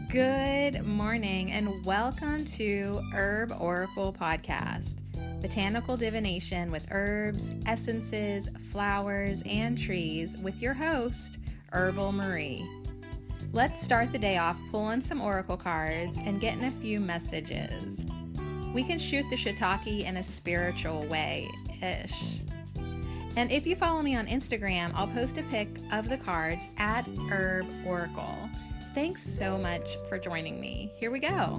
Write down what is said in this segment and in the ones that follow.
Good morning and welcome to Herb Oracle Podcast, botanical divination with herbs, essences, flowers, and trees with your host, Herbal Marie. Let's start the day off pulling some oracle cards and getting a few messages. We can shoot the shiitake in a spiritual way-ish. And if you follow me on Instagram, I'll post a pic of the cards at Herb Oracle. Thanks so much for joining me. Here we go.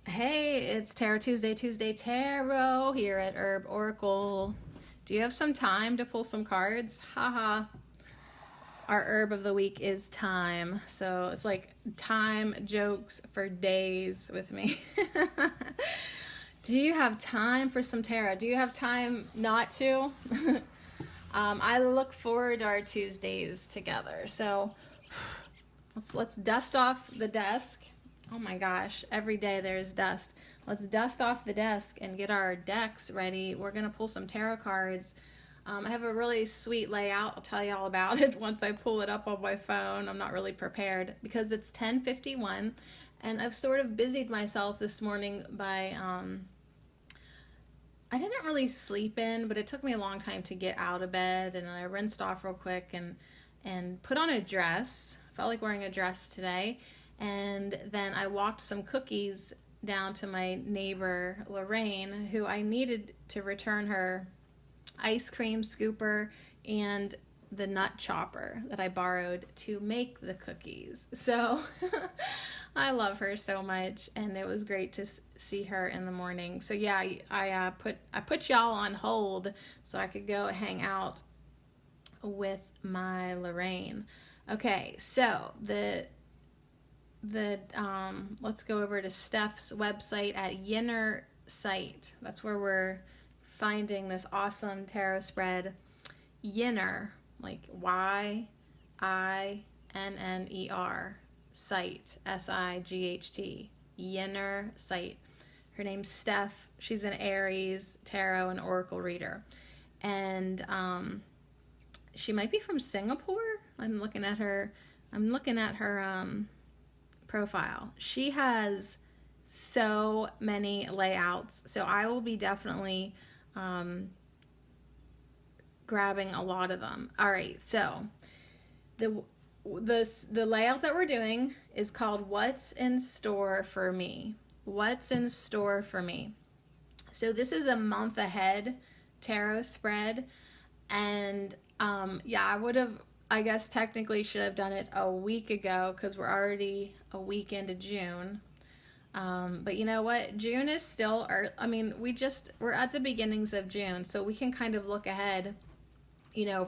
Hey, it's Tarot Tuesday Tarot here at Herb Oracle. Do you have some time to pull some cards? Haha. Our herb of the week is time. So it's like time jokes for days with me. Do you have time for some tarot? Do you have time not to? I look forward to our Tuesdays together. So let's dust off the desk. Oh my gosh, every day there's dust. Let's dust off the desk and get our decks ready. We're going to pull some tarot cards. I have a really sweet layout. I'll tell you all about it once I pull it up on my phone. I'm not really prepared because it's 10:51 and I've sort of busied myself this morning by I didn't really sleep in, but it took me a long time to get out of bed, and I rinsed off real quick and put on a dress. Felt like wearing a dress today. And then I walked some cookies down to my neighbor, Lorraine, who I needed to return her ice cream scooper and the nut chopper that I borrowed to make the cookies. So I love her so much, and it was great to see her in the morning. So yeah, I put y'all on hold so I could go hang out with my Lorraine. Okay, so the let's go over to Steph's website at Yinner site. That's where we're finding this awesome tarot spread. Yinner, like YINNER site, SIGHT, Yinner site. Her name's Steph. She's an Aries tarot and oracle reader, and she might be from Singapore. I'm looking at her profile. She has so many layouts, so I will be definitely grabbing a lot of them. All right, so the layout that we're doing is called What's in Store for Me. What's in store for me? So this is a month ahead tarot spread, and I guess technically should have done it a week ago because we're already a week into June. But you know what? June is still, we're at the beginnings of June, so we can kind of look ahead,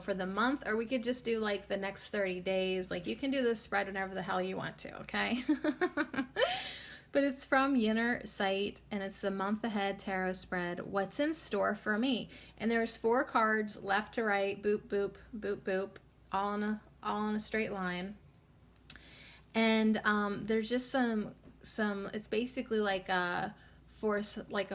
for the month, or we could just do like the next 30 days. Like, you can do this spread whenever the hell you want to, okay? But it's from Yinner site, and it's the month ahead tarot spread. What's in store for me? And there's 4 cards left to right, boop, boop, boop, boop, all in a straight line. And there's just some it's basically like a foresight,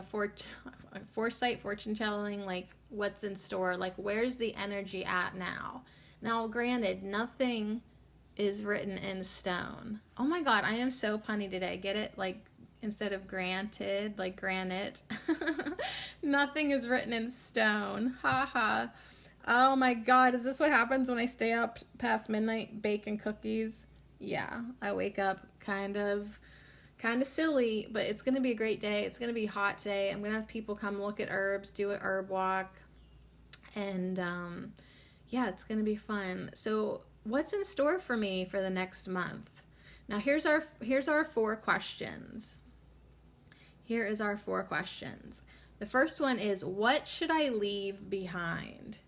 fortune telling, like what's in store, like where's the energy at now. Now, granted, nothing is written in stone. Oh my god, I am so punny today. Get it? Like, instead of granted, like granite. Nothing is written in stone. Haha. Oh my god, is this what happens when I stay up past midnight baking cookies? Yeah, I wake up kind of silly, but it's going to be a great day. It's going to be hot today. I'm going to have people come look at herbs, do an herb walk, and it's going to be fun. So what's in store for me for the next month? Now, here's our 4 questions. Here is our 4 questions. The first one is, what should I leave behind?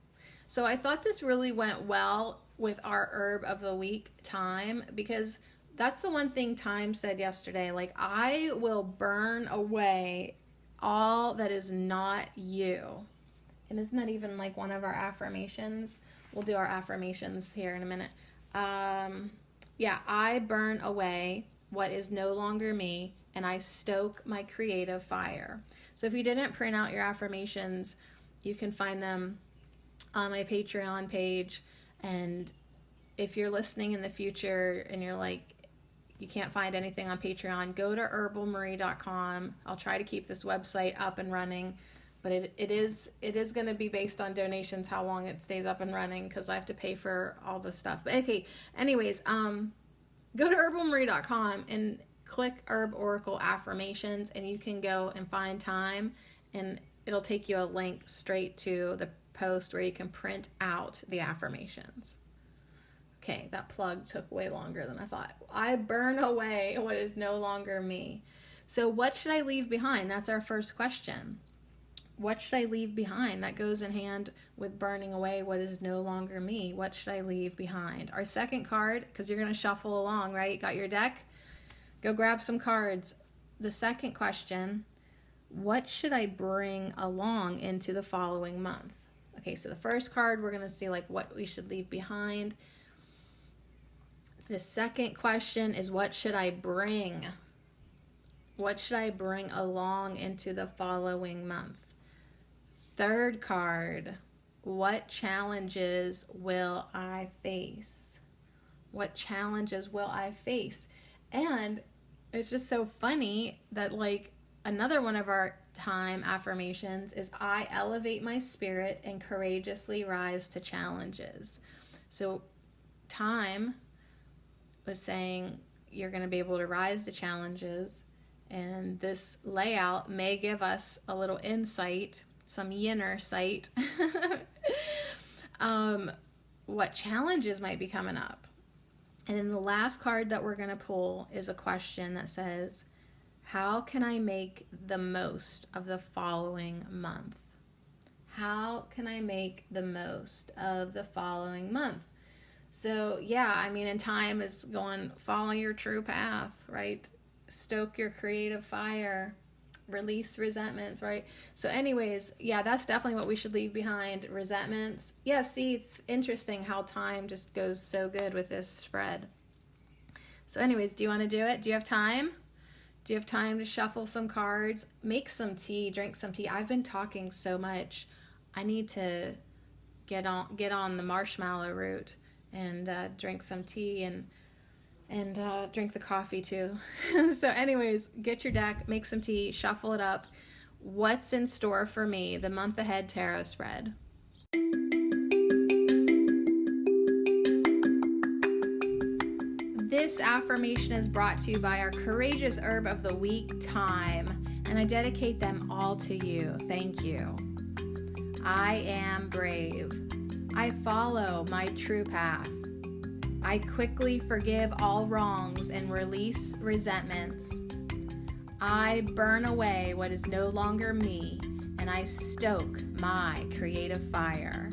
So I thought this really went well with our herb of the week, Time, because that's the one thing Time said yesterday. Like, I will burn away all that is not you. And isn't that even like one of our affirmations? We'll do our affirmations here in a minute. I burn away what is no longer me, and I stoke my creative fire. So if you didn't print out your affirmations, you can find them on my Patreon page, And if you're listening in the future and you're like, you can't find anything on Patreon, go to herbalmarie.com. I'll try to keep this website up and running, but it is going to be based on donations, how long it stays up and running, because I have to pay for all this stuff. But okay, anyways, go to herbalmarie.com and click Herb Oracle Affirmations, and you can go and find time, and it'll take you a link straight to the post where you can print out the affirmations. Okay, that plug took way longer than I thought. I burn away what is no longer me. So what should I leave behind? That's our first question. What should I leave behind? That goes in hand with burning away what is no longer me. What should I leave behind? Our second card, because you're going to shuffle along, right? Got your deck? Go grab some cards. The second question, what should I bring along into the following month? Okay, so the first card, we're going to see like what we should leave behind. The second question is, what should I bring? What should I bring along into the following month? Third card, what challenges will I face? What challenges will I face? And it's just so funny that like another one of our time affirmations is, I elevate my spirit and courageously rise to challenges. So time was saying you're going to be able to rise to challenges, and this layout may give us a little insight, some yinner sight, what challenges might be coming up. And then the last card that we're going to pull is a question that says, how can I make the most of the following month? How can I make the most of the following month? So yeah, I mean, in time is going, follow your true path, right? Stoke your creative fire, release resentments, right? So anyways, yeah, that's definitely what we should leave behind, resentments. Yeah, see, it's interesting how time just goes so good with this spread. So anyways, do you want to do it? Do you have time? Do you have time to shuffle some cards? Make some tea, drink some tea. I've been talking so much. I need to get on the marshmallow route and drink some tea and drink the coffee too. So anyways, get your deck, make some tea, shuffle it up. What's in store for me? The month ahead tarot spread. This affirmation is brought to you by our courageous herb of the week, Thyme, and I dedicate them all to you. Thank you. I am brave. I follow my true path. I quickly forgive all wrongs and release resentments. I burn away what is no longer me, and I stoke my creative fire.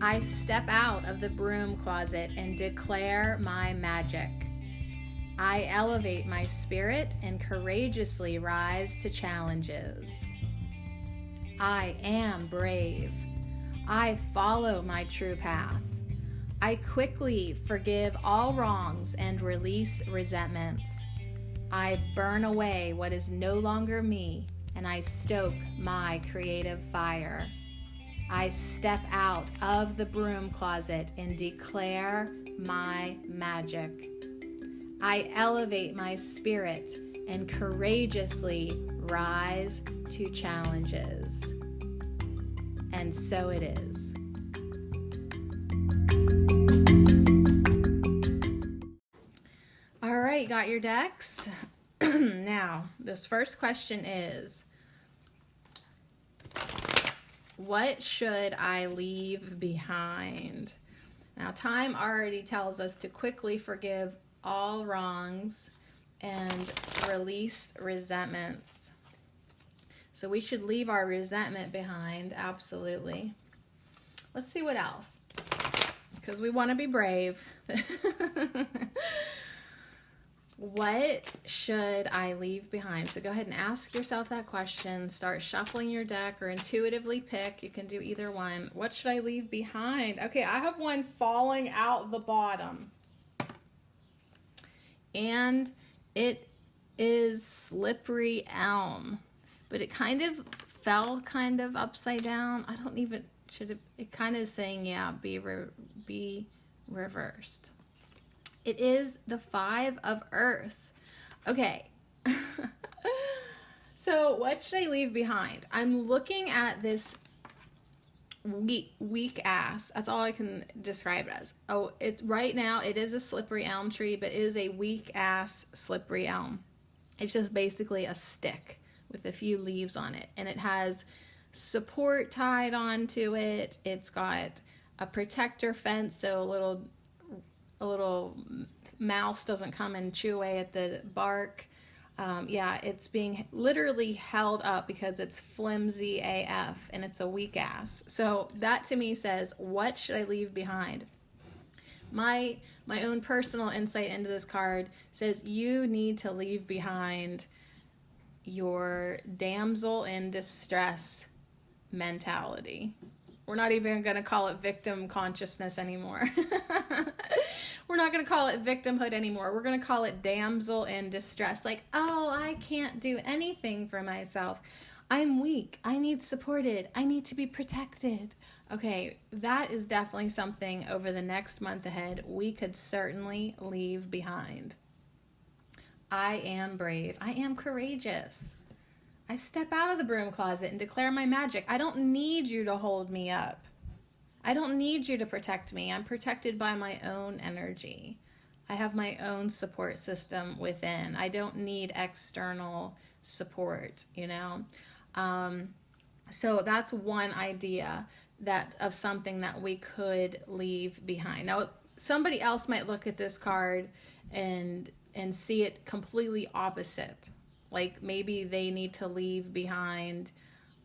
I step out of the broom closet and declare my magic. I elevate my spirit and courageously rise to challenges. I am brave. I follow my true path. I quickly forgive all wrongs and release resentments. I burn away what is no longer me, and I stoke my creative fire. I step out of the broom closet and declare my magic. I elevate my spirit and courageously rise to challenges. And so it is. All right, got your decks? Now, this first question is, what should I leave behind? Now, time already tells us to quickly forgive all wrongs and release resentments. So we should leave our resentment behind, absolutely. Let's see what else, because we want to be brave. What should I leave behind? So go ahead and ask yourself that question. Start shuffling your deck or intuitively pick. You can do either one. What should I leave behind? Okay, I have one falling out the bottom. And it is slippery elm. But it kind of fell kind of upside down. I don't even, it kind of is saying, yeah, be reversed. It is the 5 of Earth. Okay. So what should I leave behind? I'm looking at this weak ass. That's all I can describe it as. Oh, it's right now it is a slippery elm tree, but it is a weak ass slippery elm. It's just basically a stick with a few leaves on it, and it has support tied onto it. It's got a protector fence so a little mouse doesn't come and chew away at the bark. Yeah, it's being literally held up because it's flimsy AF and it's a weak ass. So that to me says, what should I leave behind? My own personal insight into this card says you need to leave behind your damsel in distress mentality. We're not even going to call it victim consciousness anymore. We're not going to call it victimhood anymore. We're going to call it damsel in distress. Like, oh, I can't do anything for myself. I'm weak. I need supported. I need to be protected. Okay, that is definitely something over the next month ahead we could certainly leave behind. I am brave. I am courageous. I step out of the broom closet and declare my magic. I don't need you to hold me up. I don't need you to protect me. I'm protected by my own energy. I have my own support system within. I don't need external support, you know? So that's one idea of something that we could leave behind. Now, somebody else might look at this card and see it completely opposite. Like maybe they need to leave behind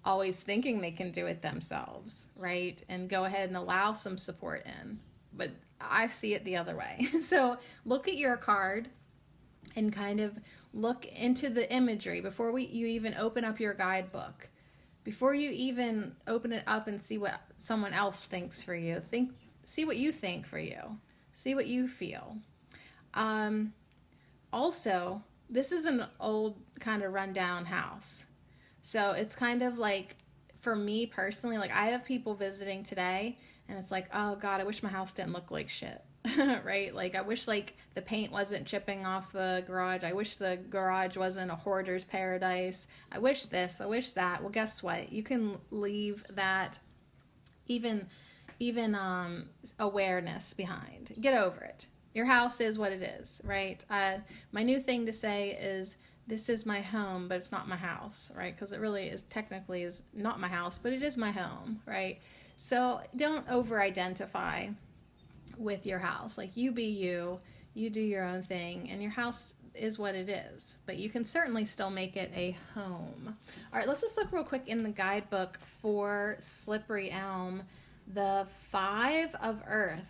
always thinking they can do it themselves, right? And go ahead and allow some support in. But I see it the other way. So look at your card and kind of look into the imagery before you even open up your guidebook. Before you even open it up and see what someone else thinks for you, see what you think for you. See what you feel. Also, this is an old kind of rundown house. So it's kind of like, for me personally, like I have people visiting today and it's like, oh God, I wish my house didn't look like shit, right? Like I wish like the paint wasn't chipping off the garage. I wish the garage wasn't a hoarder's paradise. I wish this, I wish that. Well, guess what? You can leave that even awareness behind. Get over it. Your house is what it is, right? My new thing to say is, this is my home, but it's not my house, right? Because it really is technically is not my house, but it is my home, right? So don't over-identify with your house. Like you be you do your own thing, and your house is what it is. But you can certainly still make it a home. All right, let's just look real quick in the guidebook for Slippery Elm. The 5 of Earth.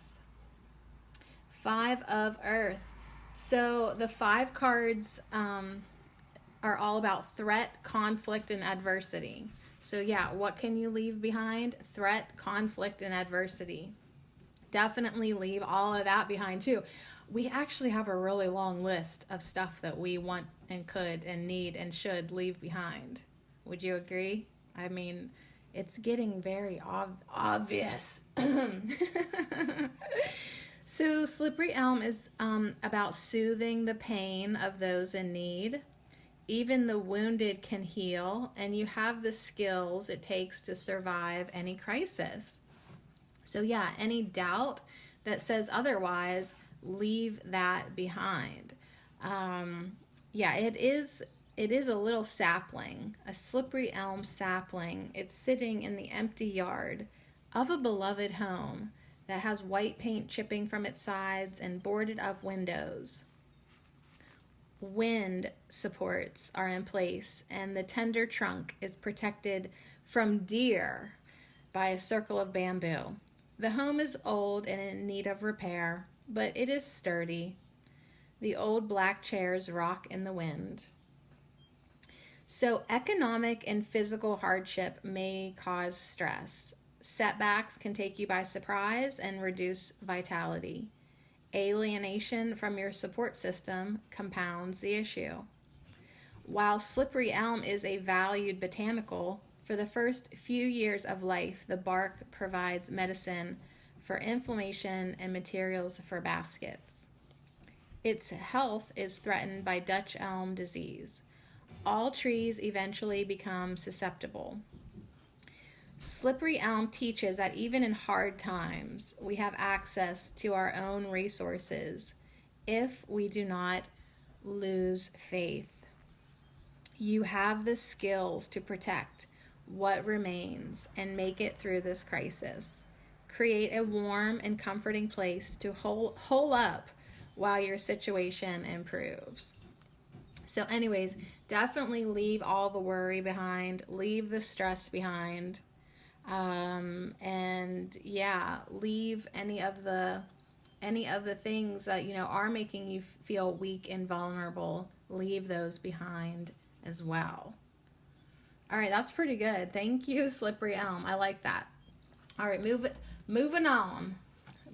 5 of Earth. So the 5 cards are all about threat, conflict, and adversity. So yeah, what can you leave behind? Threat, conflict, and adversity. Definitely leave all of that behind too. We actually have a really long list of stuff that we want and could and need and should leave behind. Would you agree? I mean, it's getting very obvious. So Slippery Elm is about soothing the pain of those in need. Even the wounded can heal, and you have the skills it takes to survive any crisis. So yeah, any doubt that says otherwise, leave that behind. Yeah, it is a little sapling, a slippery elm sapling. It's sitting in the empty yard of a beloved home that has white paint chipping from its sides and boarded up windows. Wind supports are in place, and the tender trunk is protected from deer by a circle of bamboo. The home is old and in need of repair, but it is sturdy. The old black chairs rock in the wind. So economic and physical hardship may cause stress. Setbacks can take you by surprise and reduce vitality. Alienation from your support system compounds the issue. While slippery elm is a valued botanical, For the first few years of life, the bark provides medicine for inflammation and materials for baskets. Its health is threatened by Dutch elm disease. All trees eventually become susceptible. Slippery elm teaches that even in hard times, we have access to our own resources if we do not lose faith. You have the skills to protect what remains and make it through this crisis. Create a warm and comforting place to hole up while your situation improves. So anyways, definitely leave all the worry behind, leave the stress behind. And yeah, leave any of the things that, are making you feel weak and vulnerable, leave those behind as well. All right, that's pretty good. Thank you, Slippery Elm. I like that. All right, moving on.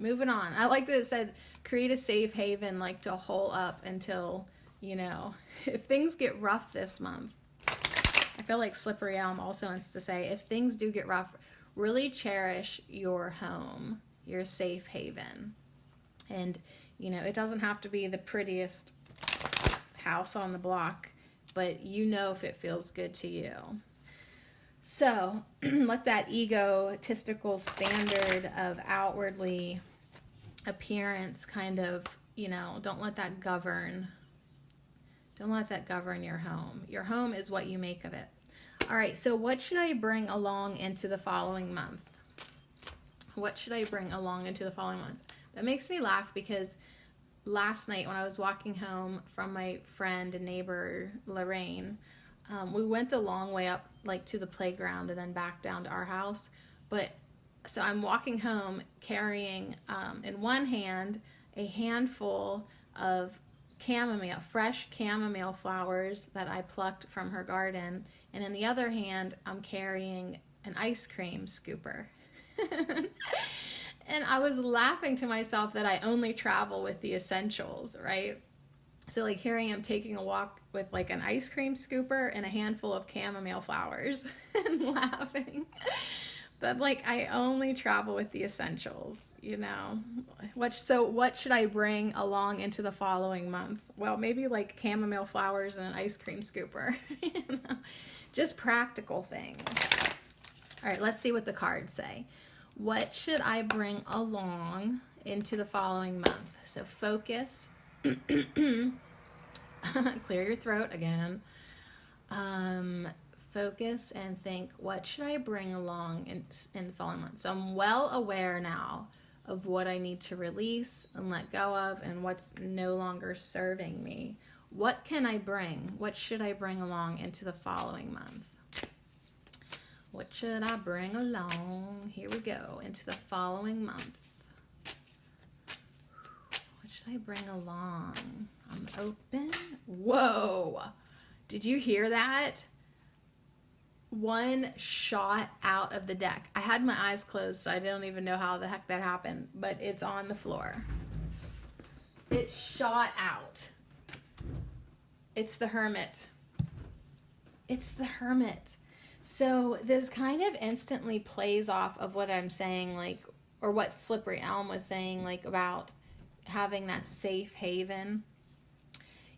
I like that it said create a safe haven, like to hole up until, if things get rough this month. I feel like Slippery Elm also wants to say, if things do get rough, really cherish your home, your safe haven. And, it doesn't have to be the prettiest house on the block, but if it feels good to you. So let that egotistical standard of outwardly appearance kind of, don't let that govern. Don't let that govern your home. Your home is what you make of it. All right, so what should I bring along into the following month? What should I bring along into the following month? That makes me laugh because last night when I was walking home from my friend and neighbor, Lorraine, we went the long way up like to the playground and then back down to our house. So I'm walking home carrying in one hand a handful of fresh chamomile flowers that I plucked from her garden. And in the other hand, I'm carrying an ice cream scooper. And I was laughing to myself that I only travel with the essentials, right? So like here I am taking a walk with like an ice cream scooper and a handful of chamomile flowers and laughing. But like I only travel with the essentials, So what should I bring along into the following month? Well, maybe like chamomile flowers and an ice cream scooper. Just practical things. All right, let's see what the cards say. What should I bring along into the following month? So focus. Clear your throat again. Focus and think, what should I bring along in the following month? So I'm well aware now of what I need to release and let go of and what's no longer serving me. What can I bring? What should I bring along into the following month? What should I bring along? Here we go, into the following month. What should I bring along? I'm open. Whoa! Did you hear that? One shot out of the deck. I had my eyes closed, so I don't even know how the heck that happened, but it's on the floor. It shot out. It's the Hermit. It's the Hermit. So this kind of instantly plays off of what I'm saying, like, or what Slippery Elm was saying, like, about having that safe haven.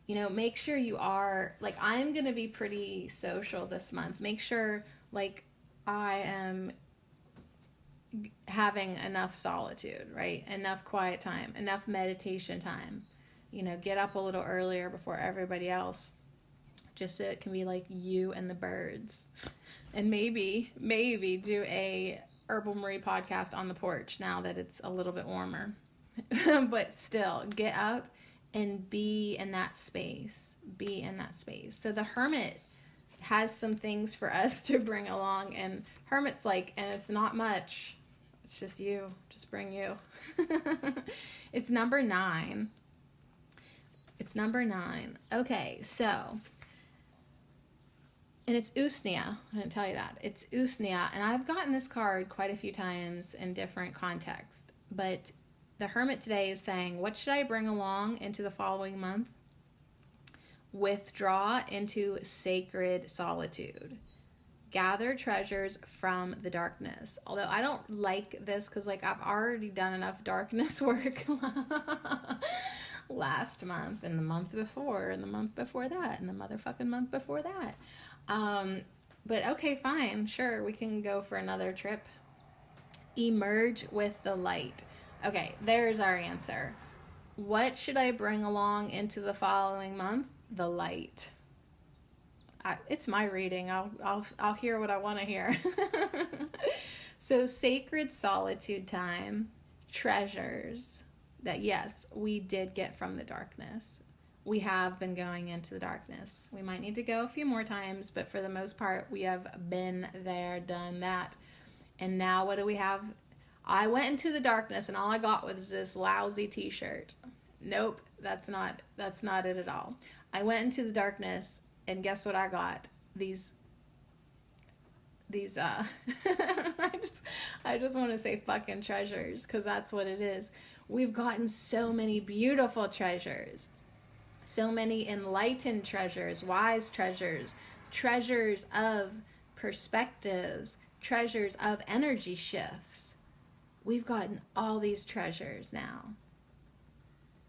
Make sure you are, like, I'm going to be pretty social this month. Make sure, like, I am having enough solitude, right? Enough quiet time, enough meditation time. Get up a little earlier before everybody else, just so it can be like you and the birds. And maybe do a Herbal Marie podcast on the porch now that it's a little bit warmer. But still, get up and be in that space. So the Hermit has some things for us to bring along, and Hermit's like, and it's not much. It's just you. Just bring you. It's number 9. Okay, so, and it's Usnea. I didn't tell you that. It's Usnea, and I've gotten this card quite a few times in different contexts, but the Hermit today is saying, what should I bring along into the following month? Withdraw into sacred solitude. gather treasures from the darkness. Although I don't like this because, like, I've already done enough darkness work last month and the month before and the month before that and the motherfucking month before that. But okay, fine. Sure, we can go for another trip. Emerge with the light. Okay, there's our answer. What should I bring along into the following month? The light. It's my reading. I'll hear what I want to hear. So sacred solitude time, treasures that, yes, we did get from the darkness. We have been going into the darkness. We might need to go a few more times, but for the most part, we have been there, done that. And now what do we have? I went into the darkness and all I got was this lousy t-shirt. Nope, that's not it at all. I went into the darkness and guess what I got? These I just want to say fucking treasures, because that's what it is. We've gotten so many beautiful treasures. So many enlightened treasures, wise treasures, treasures of perspectives, treasures of energy shifts. We've gotten all these treasures now.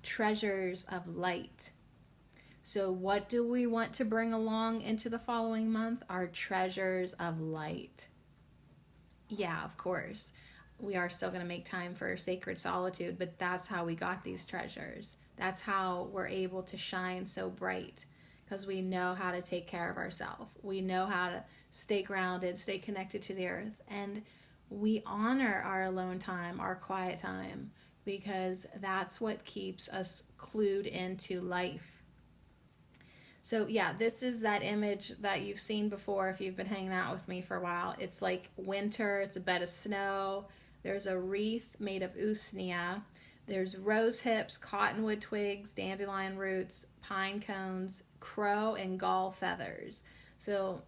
Treasures of light. So what do we want to bring along into the following month? Our treasures of light. Yeah, of course. We are still going to make time for sacred solitude, but that's how we got these treasures. That's how we're able to shine so bright, because we know how to take care of ourselves. We know how to stay grounded, stay connected to the earth, and we honor our alone time, our quiet time, because that's what keeps us clued into life. So yeah, this is that image that you've seen before if you've been hanging out with me for a while. It's like winter, it's a bed of snow. There's a wreath made of usnea. There's rose hips, cottonwood twigs, dandelion roots, pine cones, crow and gull feathers. So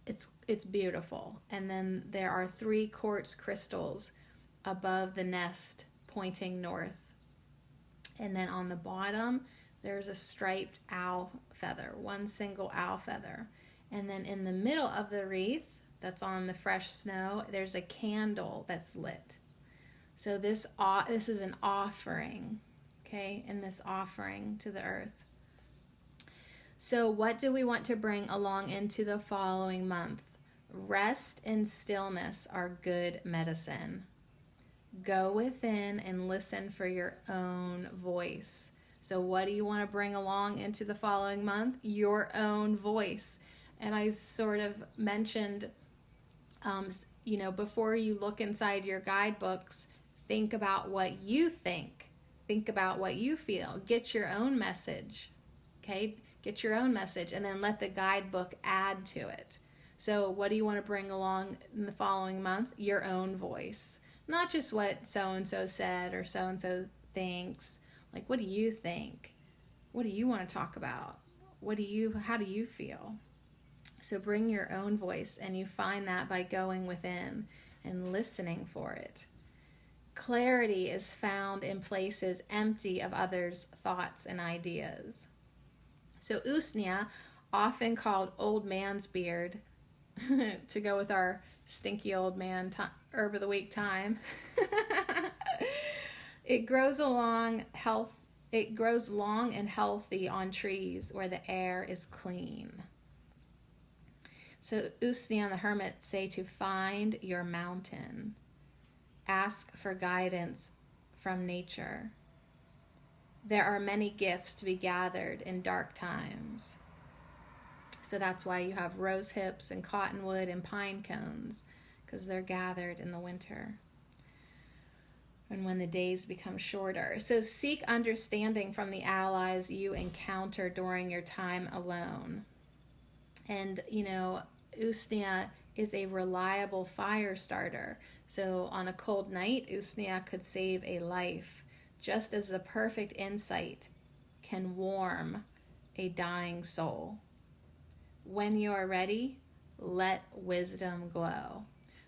it's beautiful. And then there are 3 quartz crystals above the nest pointing north. And then on the bottom, there's a striped owl feather, one single owl feather. And then in the middle of the wreath that's on the fresh snow, there's a candle that's lit. So this is an offering, okay, and this offering to the earth. So what do we want to bring along into the following month? Rest and stillness are good medicine. Go within and listen for your own voice. So what do you want to bring along into the following month? Your own voice. And I sort of mentioned, before you look inside your guidebooks, think about what you think. Think about what you feel. Get your own message, okay? Get your own message, and then let the guidebook add to it. So what do you want to bring along in the following month? Your own voice. Not just what so-and-so said or so-and-so thinks. Like, what do you think? What do you want to talk about? How do you feel? So bring your own voice, and you find that by going within and listening for it. Clarity is found in places empty of others' thoughts and ideas. So usnea, often called old man's beard, to go with our stinky old man herb of the week time, It grows long and healthy on trees where the air is clean. So Usnea and the hermit say to find your mountain. Ask for guidance from nature. There are many gifts to be gathered in dark times. So that's why you have rose hips and cottonwood and pine cones, because they're gathered in the winter and when the days become shorter. So seek understanding from the allies you encounter during your time alone. And, Usnea is a reliable fire starter. So on a cold night, Usnea could save a life, just as the perfect insight can warm a dying soul. When you are ready, let wisdom glow.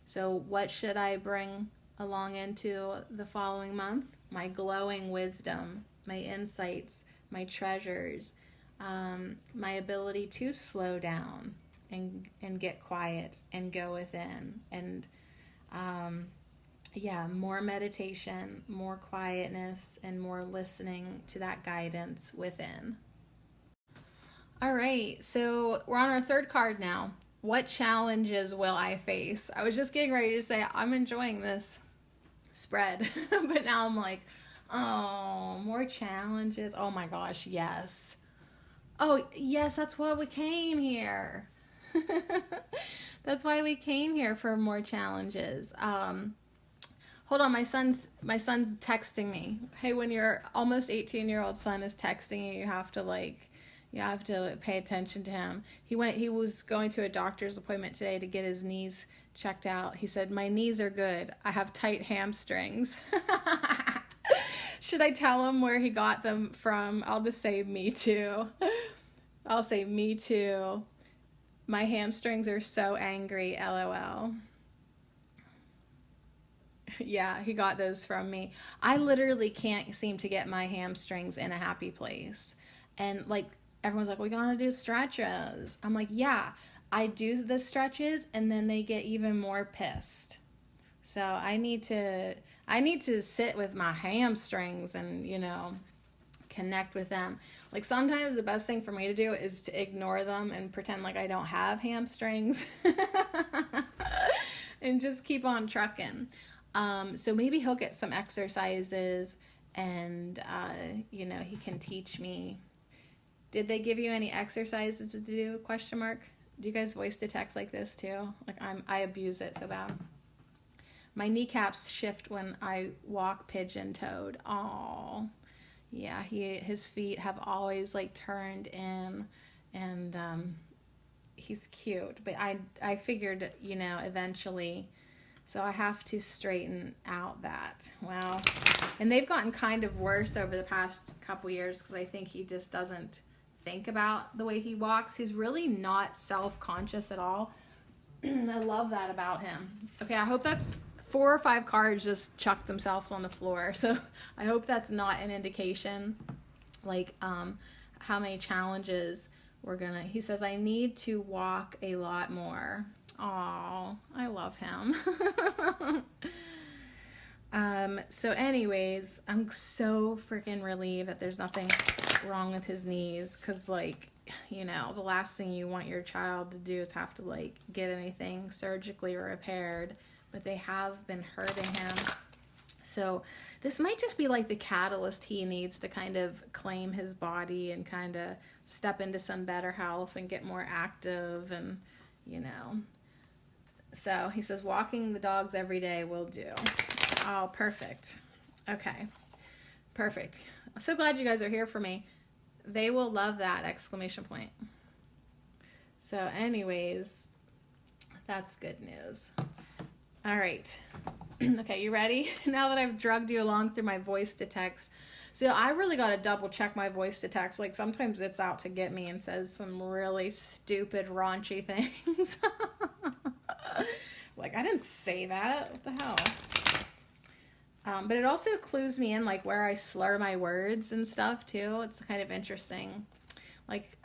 So what should I bring along into the following month? My glowing wisdom, my insights, my treasures, my ability to slow down and get quiet and go within. And yeah, more meditation, more quietness, and more listening to that guidance within. All right, so we're on our third card now. What challenges will I face? I was just getting ready to say I'm enjoying this spread, but now I'm like, oh, more challenges. Oh my gosh, yes. Oh, yes, that's why we came here. That's why we came here, for more challenges. Hold on, my son's texting me. Hey, when your almost 18-year-old son is texting you, you have to pay attention to him. He was going to a doctor's appointment today to get his knees checked out. He said, "My knees are good. I have tight hamstrings." Should I tell him where he got them from? I'll just say, me too. I'll say, me too. My hamstrings are so angry, LOL. Yeah, he got those from me. I literally can't seem to get my hamstrings in a happy place. And like, everyone's like, we gotta do stretches. I'm like, yeah, I do the stretches and then they get even more pissed. So I need to sit with my hamstrings and, connect with them. Like, sometimes the best thing for me to do is to ignore them and pretend like I don't have hamstrings and just keep on trucking. So maybe he'll get some exercises and, he can teach me. Did they give you any exercises to do? ? Do you guys voice to text like this too? Like, I abuse it so bad. My kneecaps shift when I walk pigeon-toed. Aww. Yeah, his feet have always like turned in, and he's cute. But I figured, eventually, so I have to straighten out that. Wow. And they've gotten kind of worse over the past couple years because I think he just doesn't think about the way he walks. He's really not self-conscious at all. I love that about him. Okay, I hope that's 4 or 5 cards just chucked themselves on the floor. So I hope that's not an indication, like, how many challenges we're gonna. He says, I need to walk a lot more. Aw, I love him. So anyways, I'm so freaking relieved that there's nothing wrong with his knees, because, like, the last thing you want your child to do is have to, like, get anything surgically repaired, but they have been hurting him. So this might just be like the catalyst he needs to kind of claim his body and kind of step into some better health and get more active, and, So he says, walking the dogs every day will do. Oh, perfect. Okay, perfect. I'm so glad you guys are here for me. They will love that ! So anyways, that's good news. All right. Okay, you ready? Now that I've drugged you along through my voice to text. So I really got to double check my voice to text. Like, sometimes it's out to get me and says some really stupid, raunchy things. Like, I didn't say that. What the hell? But it also clues me in, like, where I slur my words and stuff, too. It's kind of interesting. Like,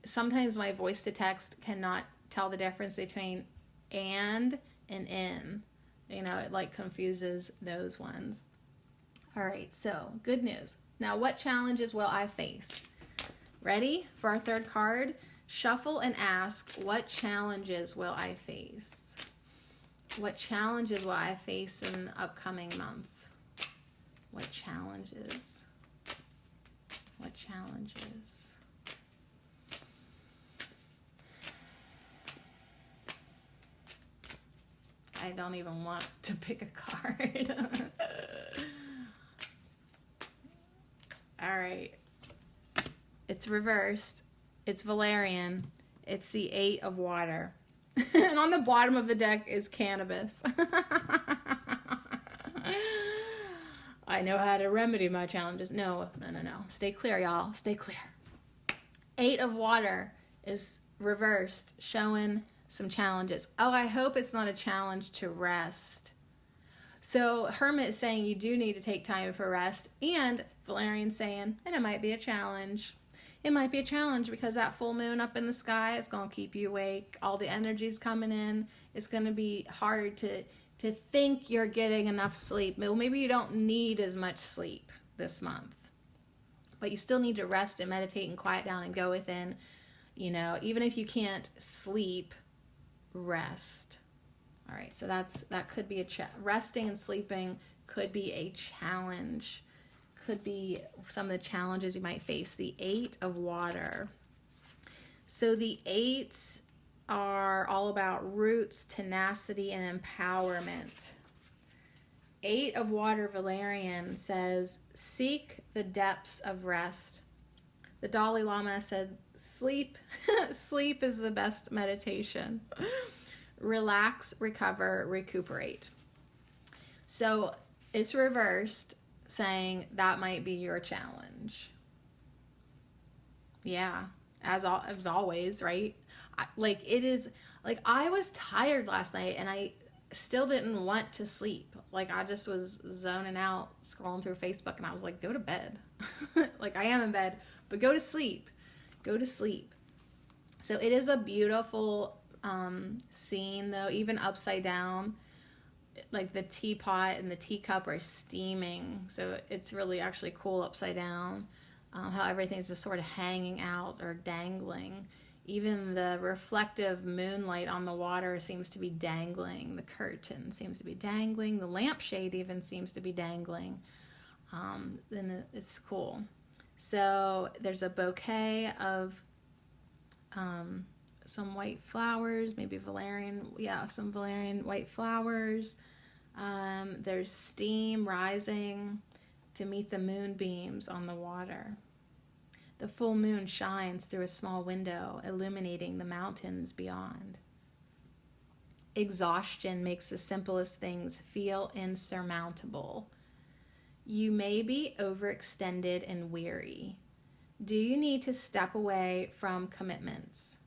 sometimes my voice to text cannot tell the difference between and in. It, like, confuses those ones. All right, so good news. Now, what challenges will I face? Ready for our third card? Shuffle and ask, what challenges will I face? What challenges will I face in the upcoming month? What challenges? What challenges? I don't even want to pick a card. All right. It's reversed. It's Valerian. It's the 8 of water. And on the bottom of the deck is cannabis. I know how to remedy my challenges. No. Stay clear, y'all. Stay clear. 8 of water is reversed, showing some challenges. Oh, I hope it's not a challenge to rest. So Hermit is saying you do need to take time for rest, and Valerian saying, and it might be a challenge. it might be a challenge because that full moon up in the sky is going to keep you awake. All the energy's coming in. It's going to be hard to think you're getting enough sleep. Well, maybe you don't need as much sleep this month, but you still need to rest and meditate and quiet down and go within. You know, even if you can't sleep, rest. All right, so that could be resting and sleeping could be a challenge. Could be some of the challenges you might face. The 8 of water. So the 8s are all about roots, tenacity, and empowerment. 8 of water, Valerian, says, seek the depths of rest. The Dalai Lama said, sleep is the best meditation. Relax, recover, recuperate. So it's reversed, saying that might be your challenge. Yeah, as always, right? I was tired last night and I still didn't want to sleep. Like, I just was zoning out, scrolling through Facebook, and I was like, go to bed. Like, I am in bed, but go to sleep. Go to sleep. So it is a beautiful scene, though, even upside down. Like, the teapot and the teacup are steaming, so it's really actually cool upside down. How everything's just sort of hanging out or dangling. Even the reflective moonlight on the water seems to be dangling. The curtain seems to be dangling. The lampshade even seems to be dangling. Then it's cool. So there's a bouquet of some white flowers, maybe valerian. Yeah, some valerian white flowers. There's steam rising to meet the moonbeams on the water. The full moon shines through a small window, illuminating the mountains beyond. Exhaustion makes the simplest things feel insurmountable. You may be overextended and weary. Do you need to step away from commitments?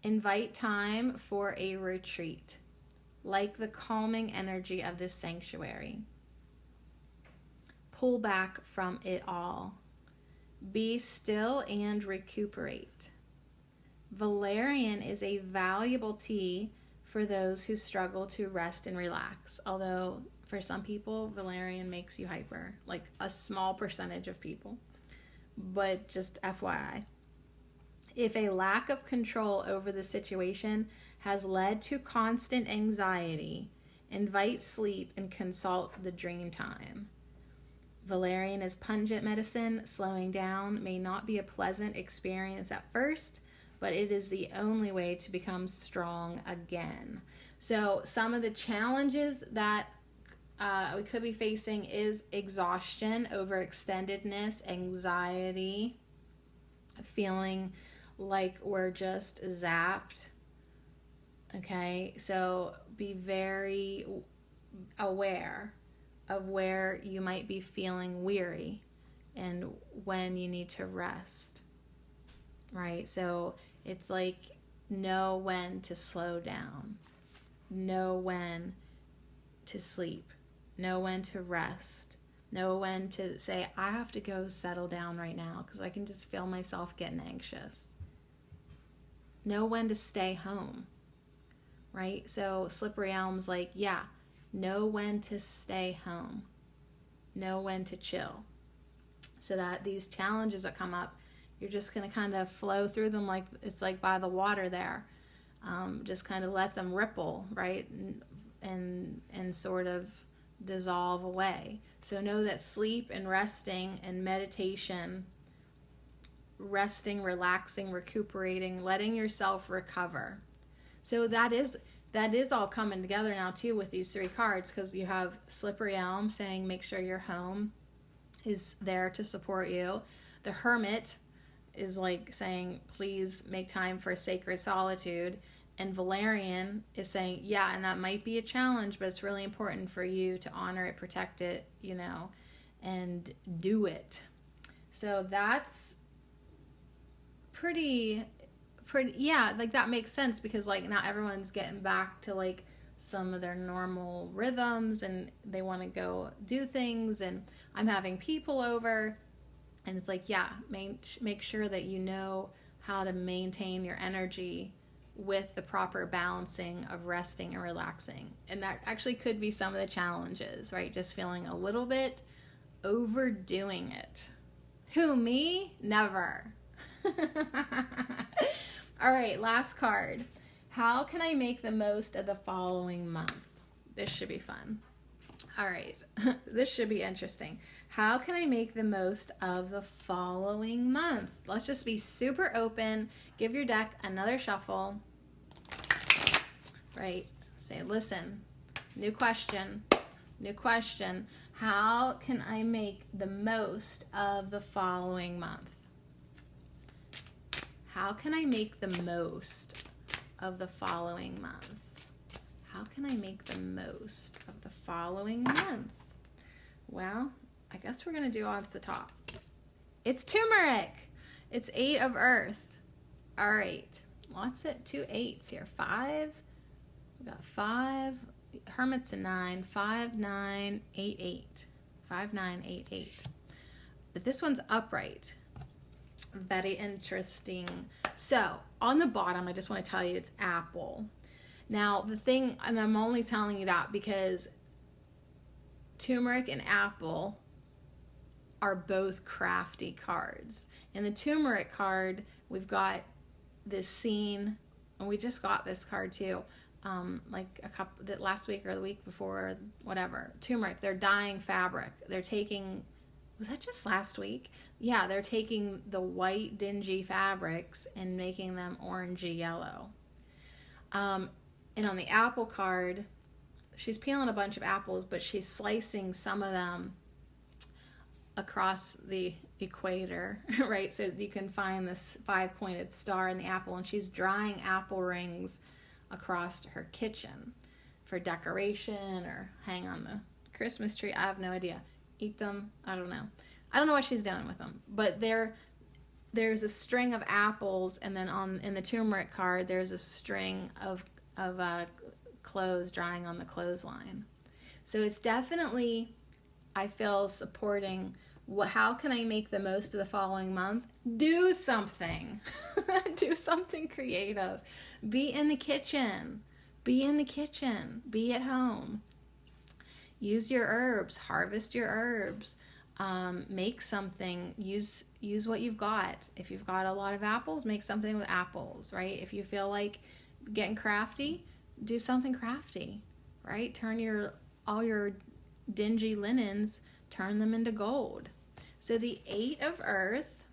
Invite time for a retreat, like the calming energy of this sanctuary. Pull back from it all. Be still and recuperate. Valerian is a valuable tea for those who struggle to rest and relax. Although for some people, valerian makes you hyper, like a small percentage of people. But just FYI. If a lack of control over the situation has led to constant anxiety, invite sleep and consult the dream time. Valerian is pungent medicine. Slowing down may not be a pleasant experience at first, but it is the only way to become strong again. So some of the challenges that we could be facing is exhaustion, overextendedness, anxiety, feeling like we're just zapped. Okay, so be very aware of where you might be feeling weary and when you need to rest, right? So it's like, know when to slow down, know when to sleep, know when to rest, know when to say, I have to go settle down right now because I can just feel myself getting anxious. Know when to stay home, right? So Slippery Elm's like, yeah, know when to stay home. Know when to chill. So that these challenges that come up, you're just going to kind of flow through them like it's like by the water there. Just kind of let them ripple, right? And sort of dissolve away. So know that sleep and resting and meditation, resting, relaxing, recuperating, letting yourself recover. So that is all coming together now too with these 3 cards, because you have Slippery Elm saying make sure your home is there to support you. The Hermit is like saying please make time for sacred solitude. And Valerian is saying, yeah, and that might be a challenge, but it's really important for you to honor it, protect it, and do it. So that's pretty, yeah, like that makes sense because like not everyone's getting back to like some of their normal rhythms and they want to go do things, and I'm having people over And it's like, yeah, make sure that you know how to maintain your energy with the proper balancing of resting and relaxing. And that actually could be some of the challenges, right? Just feeling a little bit overdoing it. Who, me? Never. All right, last card. How can I make the most of the following month? This should be fun. All right, this should be interesting. How can I make the most of the following month? Let's just be super open. Give your deck another shuffle. Right? Say, listen, new question. How can I make the most of the following month? How can I make the most of the following month? How can I make the most of the following month? Well, I guess we're going to do off the top. It's turmeric. It's 8 of earth. All right. Lots of 2 8s here. 5. We got 5. Hermit's a 9. 5, 9, 8, 8. 5, 9, 8, 8. But this one's upright. Very interesting. So on the bottom, I just want to tell you it's apple. Now the thing, and I'm only telling you that because turmeric and apple are both crafty cards. In the turmeric card, we've got this scene, and we just got this card too, like a couple that last week or the week before, whatever. Turmeric, they're dyeing fabric. They're taking, was that just last week? Yeah, they're taking the white dingy fabrics and making them orangey yellow. And on the apple card, she's peeling a bunch of apples, but she's slicing some of them across the equator, right? So you can find this 5-pointed star in the apple, and she's drying apple rings across her kitchen for decoration or hang on the Christmas tree. I have no idea. Eat them. I don't know. I don't know what she's doing with them, but there's a string of apples, and then in the turmeric card, there's a string of clothes drying on the clothesline. So it's definitely, I feel, supporting how can I make the most of the following month? Do something. Do something creative. Be in the kitchen. Be at home. Use your herbs. Harvest your herbs. Make something. Use what you've got. If you've got a lot of apples, make something with apples, right? If you feel like getting crafty, do something crafty, right? Turn all your dingy linens, turn them into gold. So the 8 of earth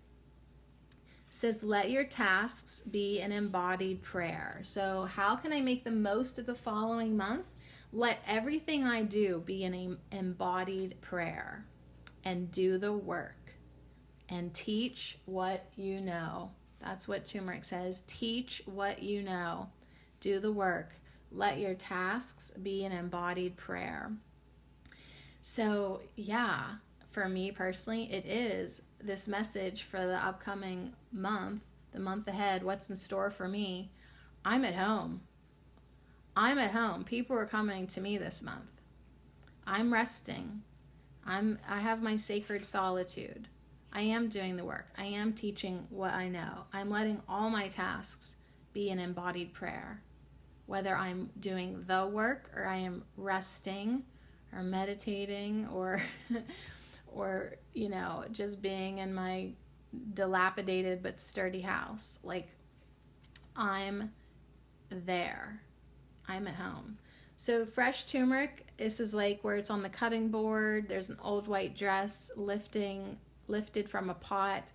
says, let your tasks be an embodied prayer. So how can I make the most of the following month? Let everything I do be an embodied prayer, and do the work and teach what you know. That's what turmeric says. Teach what you know. Do the work. Let your tasks be an embodied prayer. So yeah, for me personally, it is this message for the upcoming month, the month ahead, what's in store for me. I'm at home. People are coming to me this month. I'm resting. I have my sacred solitude. I am doing the work. I am teaching what I know. I'm letting all my tasks be an embodied prayer. Whether I'm doing the work, or I am resting or meditating, or just being in my dilapidated but sturdy house. Like, I'm there. I'm at home. So fresh turmeric, this is like where it's on the cutting board. There's an old white dress lifted from a pot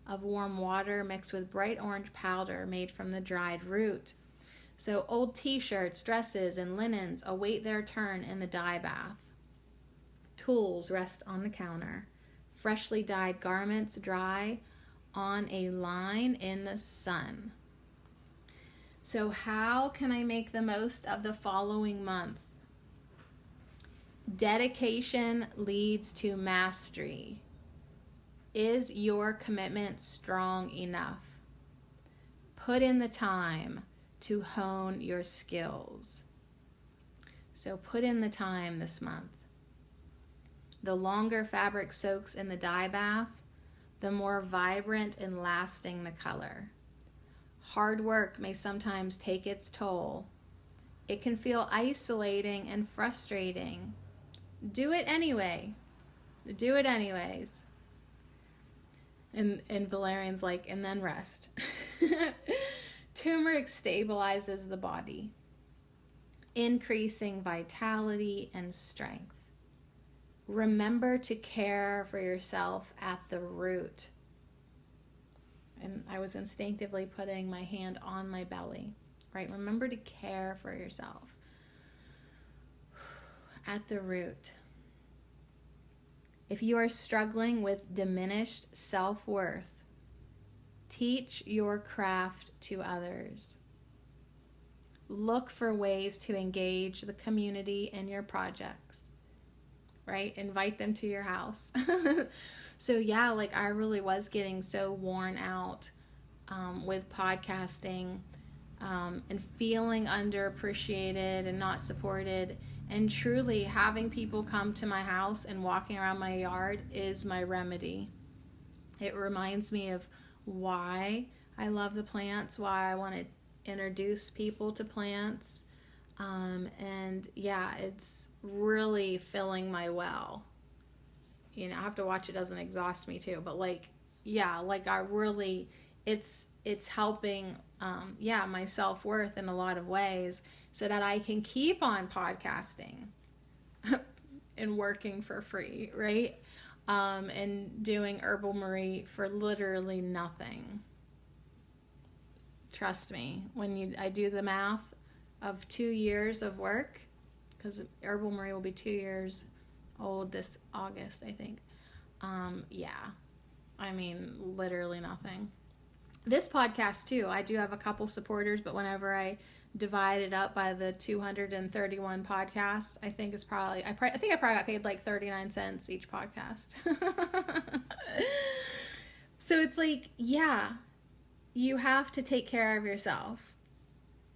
of warm water mixed with bright orange powder made from the dried root. So old t-shirts, dresses, and linens await their turn in the dye bath. Tools rest on the counter. Freshly dyed garments dry on a line in the sun. So how can I make the most of the following month? Dedication leads to mastery. Is your commitment strong enough? Put in the time to hone your skills. So put in the time this month. The longer fabric soaks in the dye bath, the more vibrant and lasting the color. Hard work may sometimes take its toll. It can feel isolating and frustrating. Do it anyway. Do it anyways. And Valerian's like, and then rest. Turmeric stabilizes the body, increasing vitality and strength. Remember to care for yourself at the root. And I was instinctively putting my hand on my belly, right? Remember to care for yourself at the root. If you are struggling with diminished self-worth, teach your craft to others. Look for ways to engage the community in your projects, right? Invite them to your house. So yeah, like I really was getting so worn out with podcasting and feeling underappreciated and not supported. And truly having people come to my house and walking around my yard is my remedy. It reminds me of why I love the plants, why I want to introduce people to plants. And yeah, it's really filling my well. You know, I have to watch it doesn't exhaust me too, but like, yeah, like I really, it's helping, my self-worth in a lot of ways so that I can keep on podcasting and working for free, right? And doing Herbal Marie for literally nothing. Trust me, I do the math of 2 years of work, because Herbal Marie will be 2 years old this August, I think. I mean, literally nothing. This podcast too, I do have a couple supporters, but whenever I divide it up by the 231 podcasts, I think it's probably, I think I probably got paid like 39 cents each podcast. So it's like, yeah, you have to take care of yourself.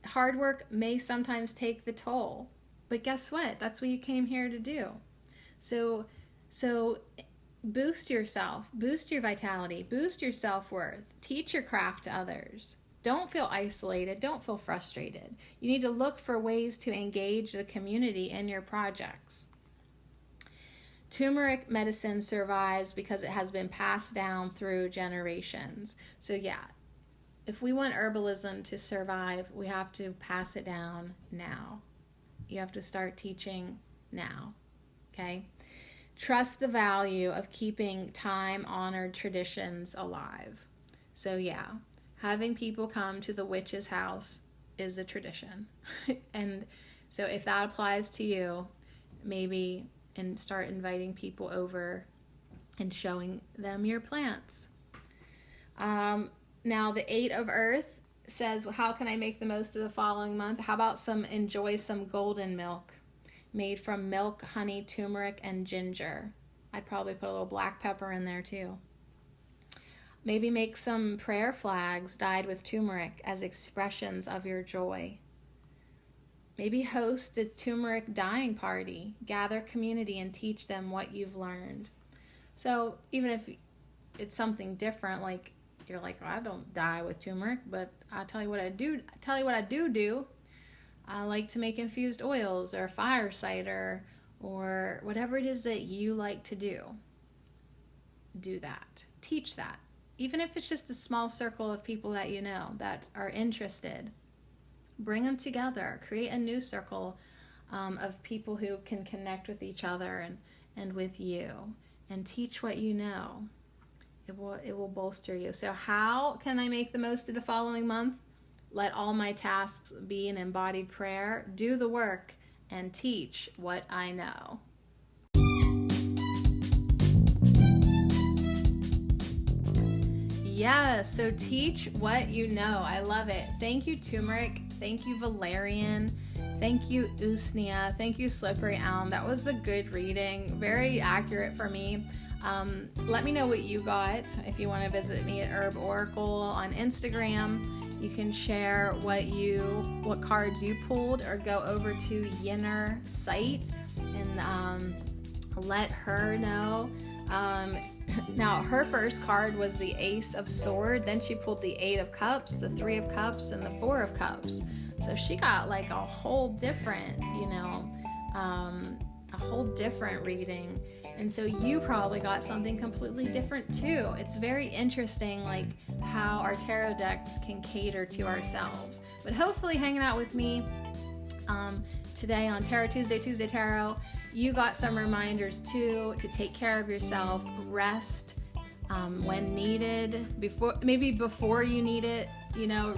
Hard work may sometimes take the toll, but guess what? That's what you came here to do. So boost yourself, boost your vitality, boost your self-worth, teach your craft to others. Don't feel isolated, don't feel frustrated. You need to look for ways to engage the community in your projects. Turmeric medicine survives because it has been passed down through generations. So yeah, if we want herbalism to survive, we have to pass it down now. You have to start teaching now, okay? Trust the value of keeping time-honored traditions alive. So yeah, having people come to the witch's house is a tradition. And so if that applies to you, maybe and start inviting people over and showing them your plants. Now the 8 of Earth says, well, how can I make the most of the following month? How about enjoy some golden milk made from milk, honey, turmeric, and ginger. I'd probably put a little black pepper in there too. Maybe make some prayer flags dyed with turmeric as expressions of your joy. Maybe host a turmeric dyeing party. Gather community and teach them what you've learned. So even if it's something different, like you're like, well, I don't dye with turmeric, but I'll tell you what I do. do. I like to make infused oils or fire cider or whatever it is that you like to do. Do that. Teach that. Even if it's just a small circle of people that you know that are interested, bring them together. Create a new circle of people who can connect with each other and with you, and teach what you know. It will bolster you. So how can I make the most of the following month? Let all my tasks be an embodied prayer. Do the work and teach what I know. Yes, so teach what you know. I love it. Thank you, turmeric. Thank you, valerian. Thank you, usnea. Thank you, slippery elm. That was a good reading. Very accurate for me. Let me know what you got. If you want to visit me at Herb Oracle on Instagram, you can share what cards you pulled, or go over to Yenner site and let her know Now, her first card was the Ace of Sword. Then she pulled the 8 of Cups, the 3 of Cups, and the 4 of Cups. So she got like a whole different, a whole different reading. And so you probably got something completely different too. It's very interesting, like how our tarot decks can cater to ourselves. But hopefully, hanging out with me today on Tarot Tuesday, Tuesday Tarot, you got some reminders too to take care of yourself, rest when needed, before you need it,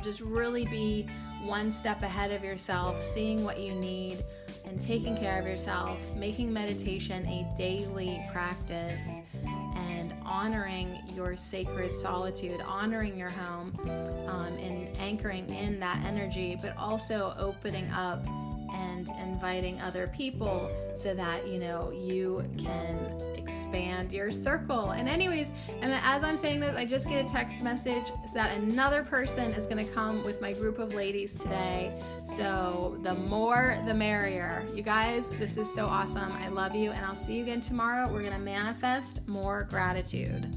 just really be one step ahead of yourself, seeing what you need and taking care of yourself, making meditation a daily practice, and honoring your sacred solitude, honoring your home, and anchoring in that energy, but also opening up and inviting other people so that you can expand your circle. And anyways, and as I'm saying this, I just get a text message that another person is going to come with my group of ladies today. So the more the merrier. You guys, this is so awesome. I love you, and I'll see you again tomorrow. We're going to manifest more gratitude.